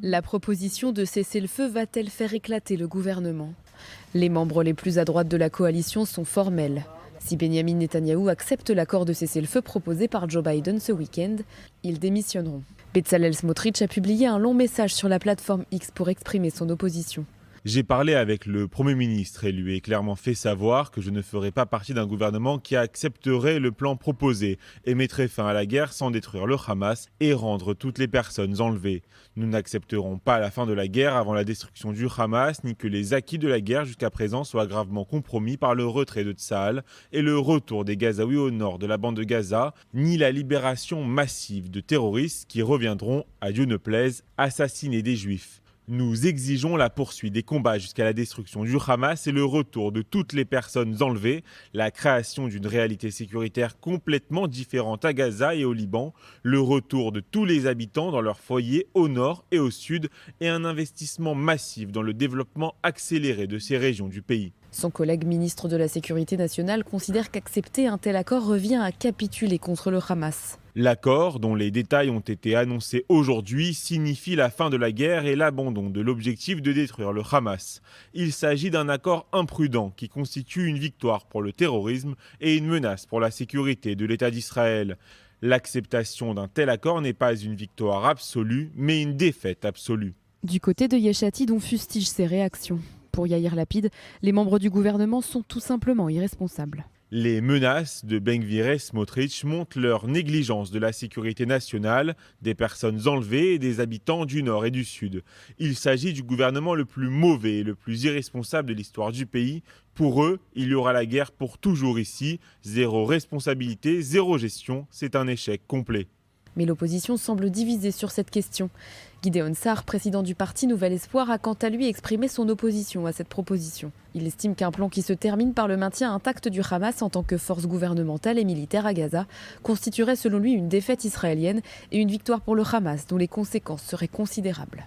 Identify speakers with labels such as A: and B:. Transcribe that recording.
A: La proposition de cessez-le-feu va-t-elle faire éclater le gouvernement? Les membres les plus à droite de la coalition sont formels. Si Benyamin Netanyahou accepte l'accord de cessez-le-feu proposé par Joe Biden ce week-end, ils démissionneront. Bezalel Smotrich a publié un long message sur la plateforme X pour exprimer son opposition.
B: J'ai parlé avec le Premier ministre et lui ai clairement fait savoir que je ne ferai pas partie d'un gouvernement qui accepterait le plan proposé et mettrait fin à la guerre sans détruire le Hamas et rendre toutes les personnes enlevées. Nous n'accepterons pas la fin de la guerre avant la destruction du Hamas, ni que les acquis de la guerre jusqu'à présent soient gravement compromis par le retrait de Tsahal et le retour des Gazaouis au nord de la bande de Gaza, ni la libération massive de terroristes qui reviendront, à Dieu ne plaise, assassiner des Juifs. Nous exigeons la poursuite des combats jusqu'à la destruction du Hamas et le retour de toutes les personnes enlevées, la création d'une réalité sécuritaire complètement différente à Gaza et au Liban, le retour de tous les habitants dans leurs foyers au nord et au sud et un investissement massif dans le développement accéléré de ces régions du pays.
A: Son collègue ministre de la Sécurité nationale considère qu'accepter un tel accord revient à capituler contre le Hamas.
B: L'accord, dont les détails ont été annoncés aujourd'hui, signifie la fin de la guerre et l'abandon de l'objectif de détruire le Hamas. Il s'agit d'un accord imprudent qui constitue une victoire pour le terrorisme et une menace pour la sécurité de l'État d'Israël. L'acceptation d'un tel accord n'est pas une victoire absolue, mais une défaite absolue.
A: Du côté de Yesh Atid, on fustige ces réactions. Pour Yair Lapid, les membres du gouvernement sont tout simplement irresponsables.
B: Les menaces de Ben Gvir et Smotrich montrent leur négligence de la sécurité nationale, des personnes enlevées et des habitants du nord et du sud. Il s'agit du gouvernement le plus mauvais et le plus irresponsable de l'histoire du pays. Pour eux, il y aura la guerre pour toujours ici. Zéro responsabilité, zéro gestion, c'est un échec complet.
A: Mais l'opposition semble divisée sur cette question. Gideon Sa'ar, président du parti Nouvel Espoir, a quant à lui exprimé son opposition à cette proposition. Il estime qu'un plan qui se termine par le maintien intact du Hamas en tant que force gouvernementale et militaire à Gaza constituerait selon lui une défaite israélienne et une victoire pour le Hamas dont les conséquences seraient considérables.